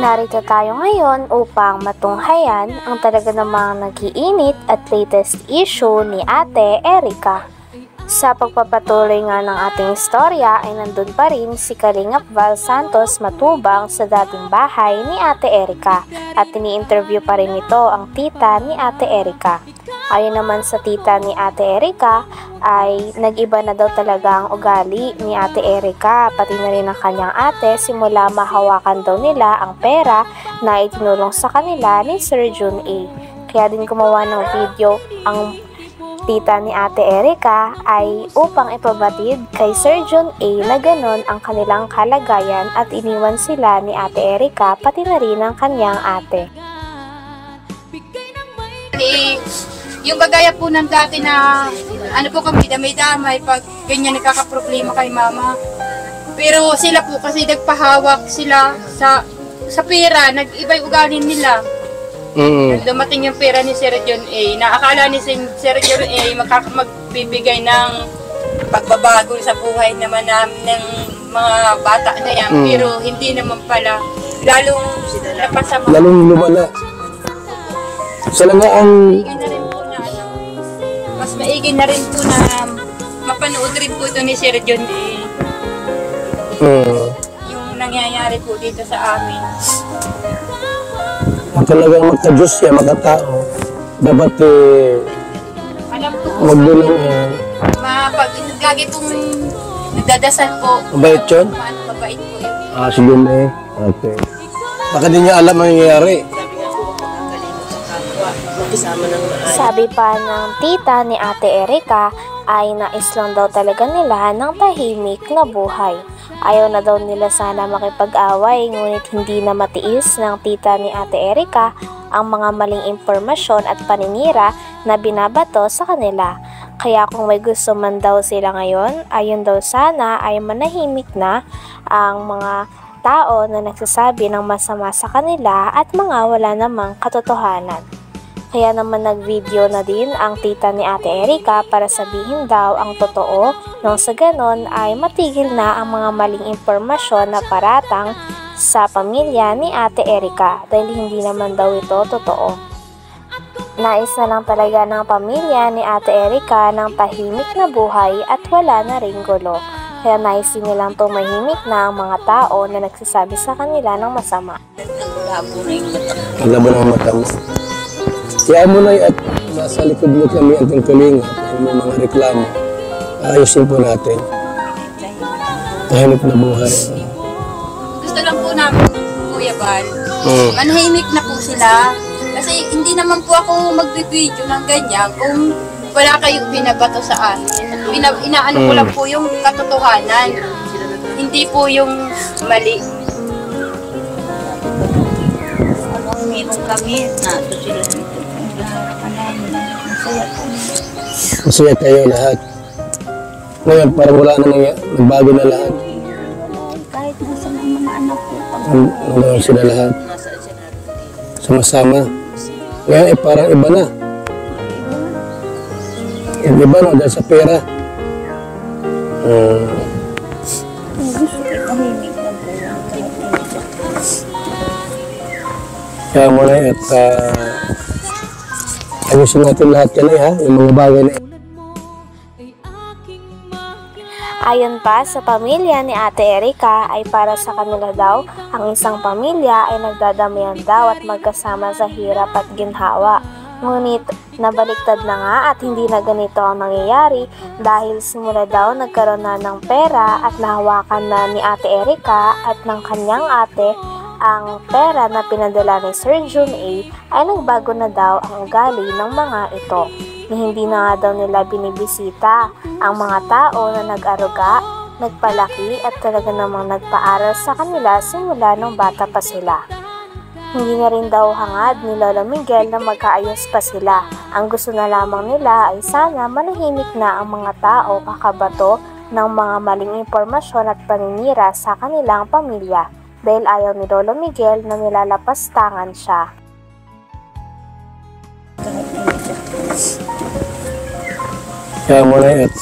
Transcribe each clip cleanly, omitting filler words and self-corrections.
Narito tayo ngayon upang matunghayan ang talaga namang nag-iinit at latest issue ni Ate Erica. Sa pagpapatuloy nga ng ating istorya ay nandun pa rin si Kalingap Val Santos Matubang sa dating bahay ni Ate Erica at ini-interview pa rin ito ang tita ni Ate Erica. Ayon naman sa tita ni Ate Erica ay nag-iba na daw talaga ang ugali ni Ate Erica pati na rin ang kanyang ate simula mahawakan daw nila ang pera na itinulong sa kanila ni Sir Jun A. Kaya din gumawa ng video ang tita ni Ate Erica ay upang ipabatid kay Sir Jun A na ganon ang kanilang kalagayan at iniwan sila ni Ate Erica pati na rin ang kanyang ate. Yung kagaya po ng dati na ano po kami damay-damay pag ganyan nagkakaproblema kay mama. Pero sila po kasi nagpahawak sila sa pera, nag-iba yung ugali nila. Dumating yung pera ni Sir John A. Naakala ni Sir John A. magbibigay ng pagbabago sa buhay naman ng mga bata na yan. Pero hindi naman pala. Lalong napasama. Lalong lumala. Sila nga ang... Mas maigi na rin po na mapanood rin po ito ni Sir John A. Yung nangyayari po dito sa amin. Talagang magka-Diyos siya, magkatao. Dapat alam ko po magdulong pag lagi pong nagdadasal po. mabait yun? Mabait po yun. Sige na eh. Okay. Baka di niya alam ang nangyayari. Sabi pa ng tita ni Ate Erica ay nais lang daw talaga nila ng tahimik na buhay. Ayaw na daw nila sana makipag-away ngunit hindi na matiis ng tita ni Ate Erica ang mga maling impormasyon at paninira na binabato sa kanila. Kaya kung may gusto man daw sila ngayon, ayon daw sana ay manahimik na ang mga tao na nagsasabi ng masama sa kanila at mga wala namang katotohanan. Kaya naman nag-video na din ang tita ni Ate Erica para sabihin daw ang totoo nang sa ganon ay matigil na ang mga maling impormasyon na paratang sa pamilya ni Ate Erica dahil hindi naman daw ito totoo. Nais na lang talaga ng pamilya ni Ate Erica ng tahimik na buhay at wala na ring gulo. Kaya nais din nilang tumahimik na ang mga tao na nagsasabi sa kanila ng masama. Alam mo na ang mata mo. Kaya mo na at nasa likod mo kami ang tungtulinga kung may mga reklamo. Ayusin po natin. Tahimik na buhay. Gusto lang po namin, Kuya Val, manahimik na po sila. Kasi hindi naman po ako magbibideo ng ganyan kung wala kayong binabato sa amin. Inaano ko lang po yung katotohanan. Hindi po yung mali. Meron kami na ito sila dito. Masaya kayo lahat. Ngayon parang wala na nagbago na lahat. Kahit nasa mga anak ko. Nandun sila lahat. Sama-sama. Ngayon parang iba na. Iba na dahil sa pera. Gusto ko tahimik na po lang. Kaya muna at ayusin natin lahat yan ha, yung mga bagay na Ayon pa sa pamilya ni Ate Erica ay para sa kanila daw, ang isang pamilya ay nagdadamayan daw at magkasama sa hirap at ginhawa. Ngunit nabaliktad na nga at hindi na ganito ang nangyayari dahil simula daw nagkaroon na ng pera at nahawakan na ni Ate Erica at ng kanyang ate ang pera na pinadala ni Sir Jun A ay nagbago na daw ang ugali ng mga ito. Na hindi na nga daw nila binibisita ang mga tao na nag-aruga, nagpalaki at talaga namang nagpaaral sa kanila simula nung bata pa sila. Hindi na rin daw hangad ni Lolo Miguel na magkaayos pa sila. Ang gusto na lamang nila ay sana manahimik na ang mga tao kakabato ng mga maling impormasyon at paninira sa kanilang pamilya dahil ayaw ni Lolo Miguel na nilalapastangan siya. kaya muna at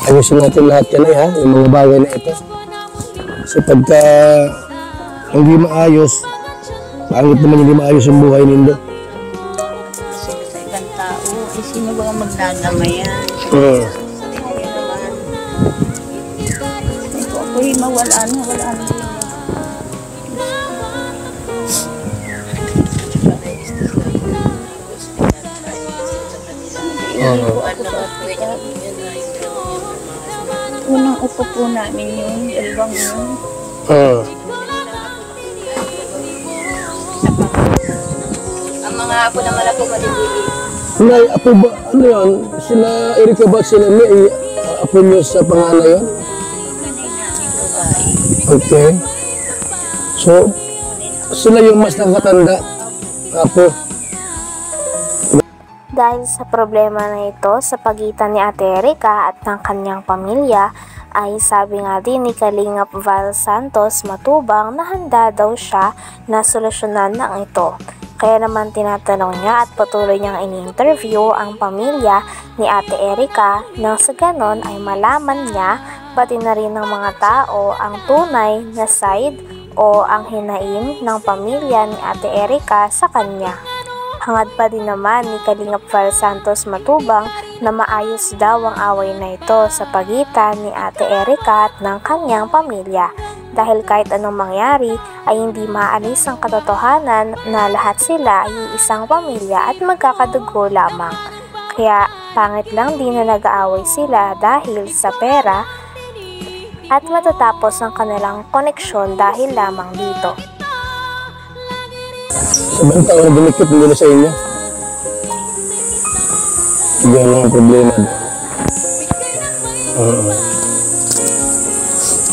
ayusin natin lahat yan ha, yung mga bagay na ito. So pagka hindi maayos. Pangit naman hindi maayos ang buhay nindo. Sa ibang tao, sino ba ang magdadamay yan? Hmm. Kaya naman, ako'y wala na. Unang upo po namin yun, dalawang yun. Ang mga apo naman ako malibili. Nay, apo ba, ano yan? Sila Erika ba sila may apo niyo sa panganay yun? Okay. So, sila yung mas nakakatanda. Apo. Dahil sa problema na ito sa pagitan ni Ate Erika at ng kanyang pamilya, ay sabi nga din ni Kalingap Val Santos Matubang na handa daw siya na solusyonan ng ito. Kaya naman tinatanong niya at patuloy niyang ini-interview ang pamilya ni Ate Erika nang sa ganon ay malaman niya pati na rin ng mga tao ang tunay na side o ang hinaing ng pamilya ni Ate Erika sa kanya. Hangad pa din naman ni Kalingap Val Santos Matubang na maayos daw ang away na ito sa pagitan ni Ate Erika at ng kanyang pamilya. Dahil kahit anong mangyari ay hindi maalis ang katotohanan na lahat sila ay isang pamilya at magkakadugo lamang. Kaya pangit lang din na nag-aaway sila dahil sa pera at matatapos ang kanilang koneksyon dahil lamang dito. Sabang tao na dumikit mula sa inyo. Yan ang problema.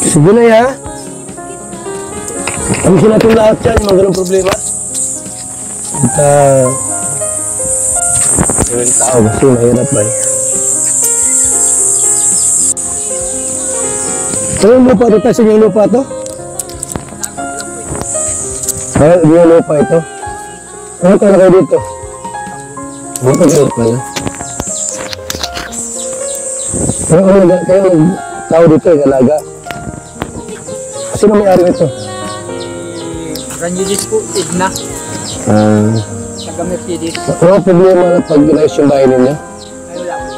Sige na ya. Ayusin natin lahat yan, yung mga ganong problema. At yung tao kasi mahirap ba eh. Anong lupa ito? Kasi yung lupa ito? Yung lupa ito? Ano ka na kayo dito? Ano ka kayo pala? Kaya tao dito yung alaga. Sino may-ari nito? Ranjidis po, Edna. Taga Mercedes. Ano problema na pag inayos yung bahay ninyo? Ay, wala po.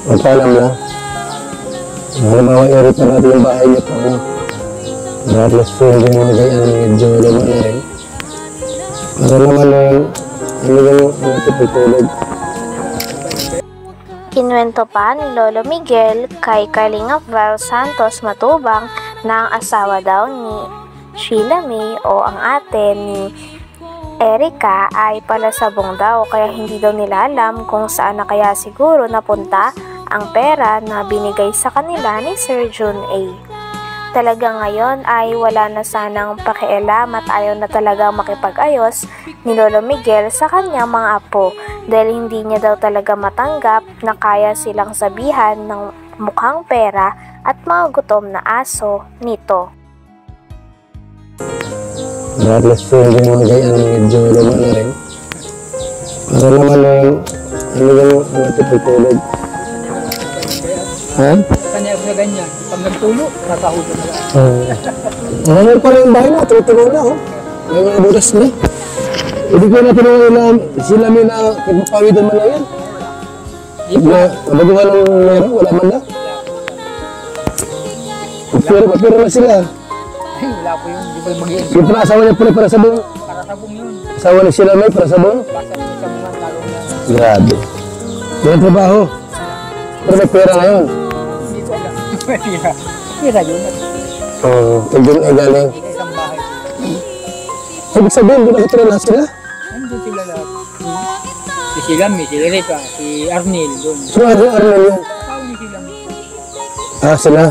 Magpaalam lang. Halimbawa, i-repair natin yung bahay niyo po. Regardless po yung mga ganyan, medyo naman na rin. Para naman yung natutulog. Kinwento pa ni Lolo Miguel kay Kalingap Val Santos Matubang na ang asawa daw ni Sheila May o ang ate ni Erika ay palasabong daw kaya hindi daw nila alam kung saan na kaya siguro napunta ang pera na binigay sa kanila ni Sir Jun A. Talaga ngayon ay wala na sanang pakialam at ayaw na talagang makipag-ayos ni Lolo Miguel sa kanyang mga apo dahil hindi niya daw talaga matanggap na kaya silang sabihan ng mukhang pera at mga gutom na aso nito. Regardless po yung mga ganyan, medyo naman na rin. Para naman yung natutulog. Ha? Kanya ako sa ganyan. Pag nagtulo, nakahulog na lang. Ngayon pala yung bahay mo, tutulog na oh. May mga butas na. Hindi ko na tinulog na sila may na kagpapawidan mo na yan. Nabaguhan ng meron, wala man na. Pero na sila. Ay, wala po yun. Di ba mag-iin? Yung pala asawa niya pala para sabong. Para sabong yun. Asawa ni sila may para sabong. Basta mo sa mga talong na. Grabe. Yan trabaho. Pero may pera ngayon. Hindi ko alam. Pira. Pira yun. Oo, doon ay galing. Isang bahay. Ibig sabihin, doon nakatira na sila. Nandun sila lahat. Si Silami, si Erika, si Arnel doon. So, Arnel yun. Tao ni Silami. Sila.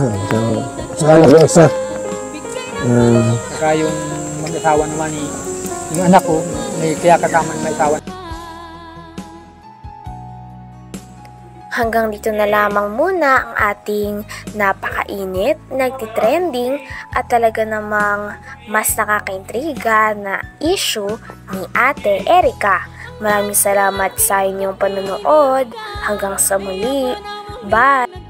Saka anak yung isa. Saka yung mag-asawa naman ni yung anak ko, may kaya kasama ng may asawa. Hanggang dito na lamang muna ang ating napakainit, nagtitrending at talaga namang mas nakakaintriga na issue ni Ate Erika. Maraming salamat sa inyong panonood. Hanggang sa muli. Bye!